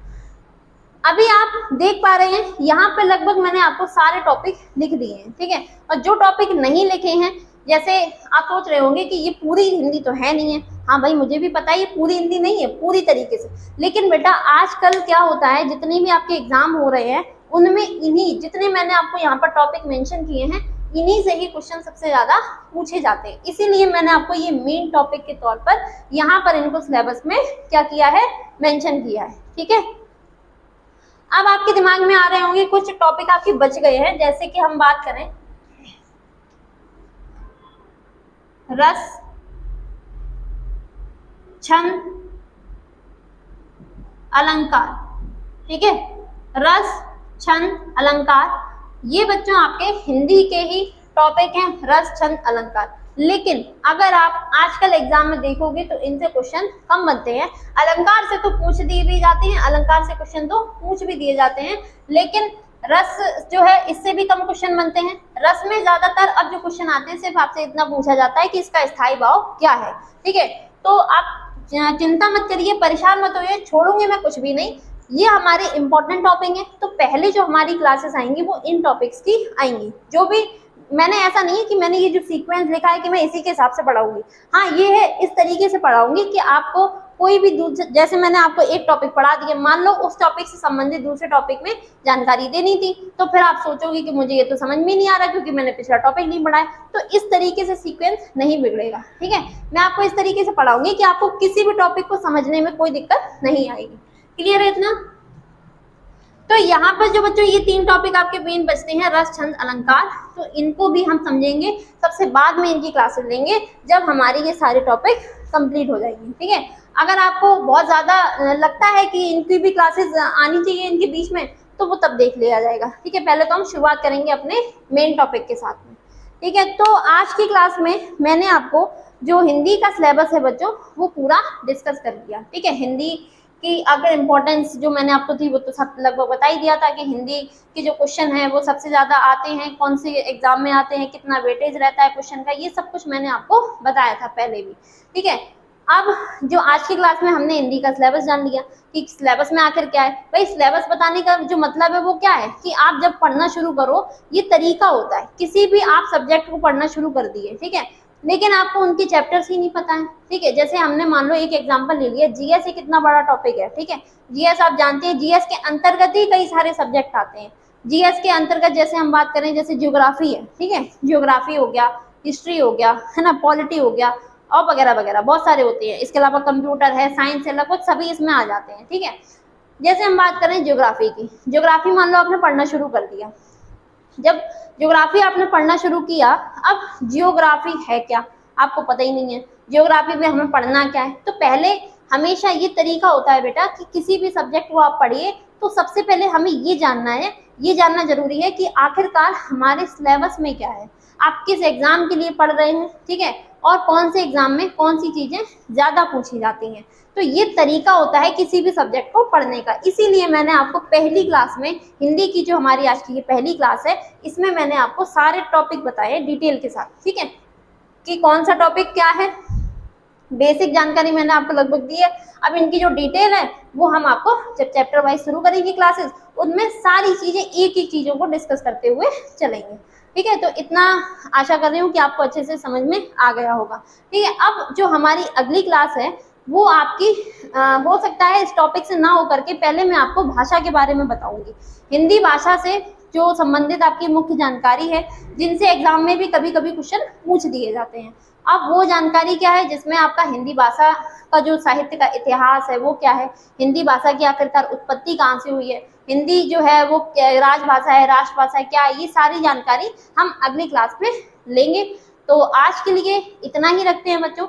A: अभी आप देख पा रहे हैं यहाँ पे लगभग मैंने आपको सारे टॉपिक लिख दिए हैं। ठीक है, और जो टॉपिक नहीं लिखे हैं, जैसे आप सोच रहे होंगे कि ये पूरी हिंदी तो है नहीं है, हाँ भाई मुझे भी पता है ये पूरी हिंदी नहीं है पूरी तरीके से, लेकिन बेटा आजकल क्या होता है, जितने भी आपके एग्जाम हो रहे हैं उनमें इन्हीं जितने मैंने आपको यहाँ पर टॉपिक मेंशन किए हैं इन्हीं से ही क्वेश्चन सबसे ज्यादा पूछे जाते हैं। इसीलिए मैंने आपको ये मेन टॉपिक के तौर पर यहाँ पर इनको सिलेबस में क्या किया है, मेंशन किया है। ठीक है, अब आपके दिमाग में आ रहे होंगे कुछ टॉपिक आपके बच गए हैं, जैसे कि हम बात करें रस, छंद, अलंकार। ठीक है, रस, छंद, अलंकार, ये बच्चों आपके हिंदी के ही टॉपिक हैं, रस, छंद, अलंकार। लेकिन अगर आप आजकल एग्जाम में देखोगे तो इनसे क्वेश्चन कम बनते हैं। अलंकार से तो पूछ दिए भी जाते हैं, अलंकार से क्वेश्चन तो पूछ भी दिए जाते हैं, लेकिन रस जो है इससे भी कम क्वेश्चन बनते हैं। रस में ज्यादातर अब जो क्वेश्चन आते हैं सिर्फ आपसे इतना पूछा जाता है कि इसका स्थायी भाव क्या है। ठीक है, तो आप चिंता मत करिए, परेशान मत होइए, छोड़ूंगी मैं कुछ भी नहीं। ये हमारे इंपॉर्टेंट टॉपिक है, तो पहले जो हमारी क्लासेस आएंगी वो इन टॉपिक्स की आएंगी। जो भी मैंने ऐसा नहीं है कि मैंने ये जो सीक्वेंस लिखा है कि मैं इसी के हिसाब से पढ़ाऊंगी, हाँ ये है इस तरीके से पढ़ाऊंगी कि आपको कोई भी जैसे मैंने आपको एक टॉपिक पढ़ा दिया, मान लो उस टॉपिक से संबंधित दूसरे टॉपिक में जानकारी देनी थी, तो फिर आप सोचोगे कि मुझे ये तो समझ में नहीं आ रहा क्योंकि मैंने पिछला टॉपिक नहीं पढ़ा है। तो इस तरीके से सीक्वेंस नहीं बिगड़ेगा। ठीक है, मैं आपको इस तरीके से पढ़ाऊंगी कि आपको किसी भी टॉपिक को समझने में कोई दिक्कत नहीं आएगी। क्लियर है इतना? तो यहाँ पर जो बच्चों ये तीन टॉपिक आपके मेन बचते हैं, रस, छंद, अलंकार, तो इनको भी हम समझेंगे सबसे बाद में, इनकी क्लासेस लेंगे जब हमारी ये सारे टॉपिक कंप्लीट हो जाएंगे। ठीक है, अगर आपको बहुत ज्यादा लगता है कि इनकी भी क्लासेस आनी चाहिए इनके बीच में, तो वो तब देख लिया जाएगा। ठीक है, पहले तो हम शुरुआत करेंगे अपने मेन टॉपिक के साथ में। ठीक है, तो आज की क्लास में मैंने आपको जो हिंदी का सिलेबस है बच्चों वो पूरा डिस्कस कर लिया। ठीक है, हिंदी की अगर इम्पोर्टेंस जो मैंने आपको थी वो तो सब लगभग बता ही दिया था कि हिंदी के जो क्वेश्चन है वो सबसे ज्यादा आते हैं, कौन से एग्जाम में आते हैं, कितना वेटेज रहता है क्वेश्चन का, ये सब कुछ मैंने आपको बताया था पहले भी। ठीक है, अब जो आज की क्लास में हमने हिंदी का सिलेबस जान लिया कि सिलेबस में आखिर क्या है। भाई सिलेबस बताने का जो मतलब है वो क्या है कि आप जब पढ़ना शुरू करो, ये तरीका होता है, किसी भी आप सब्जेक्ट को पढ़ना शुरू कर दिए, ठीक है, लेकिन आपको उनके चैप्टर्स ही नहीं पता है। ठीक है, जैसे हमने मान लो एक एग्जांपल ले लिया, जीएस एक कितना बड़ा टॉपिक है। ठीक है, जीएस आप जानते हैं, जीएस के अंतर्गत ही कई सारे सब्जेक्ट आते हैं। जीएस के अंतर्गत जैसे हम बात करें, जैसे ज्योग्राफी है, ठीक है, ज्योग्राफी हो गया, हिस्ट्री हो गया, है ना, पॉलिटी हो गया, और वगैरह वगैरह बहुत सारे होते हैं। इसके अलावा कंप्यूटर है, साइंस है, लगभग सभी इसमें आ जाते हैं। ठीक है, जैसे हम बात करें ज्योग्राफी की, ज्योग्राफी मान लो आपने पढ़ना शुरू कर दिया, जब ज्योग्राफी आपने पढ़ना शुरू किया, अब जियोग्राफी है क्या आपको पता ही नहीं है, ज्योग्राफी में हमें पढ़ना क्या है। तो पहले हमेशा ये तरीका होता है बेटा कि किसी भी सब्जेक्ट को आप पढ़िए तो सबसे पहले हमें ये जानना है, ये जानना जरूरी है कि आखिरकार हमारे सिलेबस में क्या है, आप किस एग्जाम के लिए पढ़ रहे हैं। ठीक है, और कौन से एग्जाम में कौन सी चीजें ज्यादा पूछी जाती हैं। तो ये तरीका होता है किसी भी सब्जेक्ट को पढ़ने का। इसीलिए मैंने आपको पहली क्लास में हिंदी की जो हमारी आज की ये पहली क्लास है, इसमें मैंने आपको सारे टॉपिक बताए डिटेल के साथ। ठीक है, कि कौन सा टॉपिक क्या है, बेसिक जानकारी मैंने आपको लगभग दी है। अब इनकी जो डिटेल है वो हम आपको जब चैप्टर वाइज शुरू करेंगे क्लासेस, उनमें सारी चीजें एक एक चीजों को डिस्कस करते हुए चलेंगे। ठीक है, तो इतना आशा कर रही हूँ कि आपको अच्छे से समझ में आ गया होगा। ठीक है, अब जो हमारी अगली क्लास है वो आपकी हो सकता है इस टॉपिक से ना होकर के पहले मैं आपको भाषा के बारे में बताऊंगी। हिंदी भाषा से जो संबंधित आपकी मुख्य जानकारी है, जिनसे एग्जाम में भी कभी कभी क्वेश्चन पूछ दिए जाते हैं। अब वो जानकारी क्या है जिसमें आपका हिंदी भाषा का जो साहित्य का इतिहास है वो क्या है, हिंदी भाषा की आखिरकार उत्पत्ति कहाँ से हुई है, हिंदी जो है वो राजभाषा है, राष्ट्रभाषा है क्या, ये सारी जानकारी हम अगली क्लास में लेंगे। तो आज के लिए इतना ही रखते हैं बच्चों।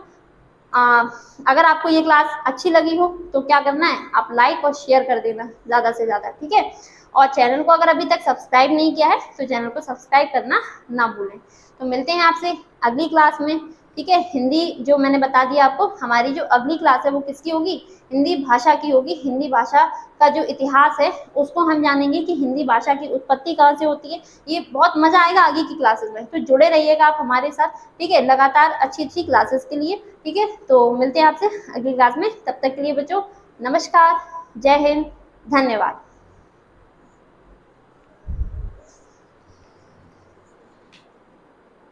A: अगर आपको ये क्लास अच्छी लगी हो तो क्या करना है, आप लाइक और शेयर कर देना ज़्यादा से ज़्यादा। ठीक है, और चैनल को अगर अभी तक सब्सक्राइब नहीं किया है तो चैनल को सब्सक्राइब करना ना भूलें। तो मिलते हैं आपसे अगली क्लास में। ठीक है, हिंदी जो मैंने बता दिया आपको, हमारी जो अगली क्लास है वो किसकी होगी, हिंदी भाषा की होगी। हिंदी भाषा का जो इतिहास है उसको हम जानेंगे कि हिंदी भाषा की उत्पत्ति कहाँ से होती है। ये बहुत मजा आएगा आगे की क्लासेस में, तो जुड़े रहिएगा आप हमारे साथ। ठीक है, लगातार अच्छी अच्छी क्लासेस के लिए। ठीक है, तो मिलते हैं आपसे अगली क्लास में, तब तक के लिए बच्चों नमस्कार, जय हिंद, धन्यवाद।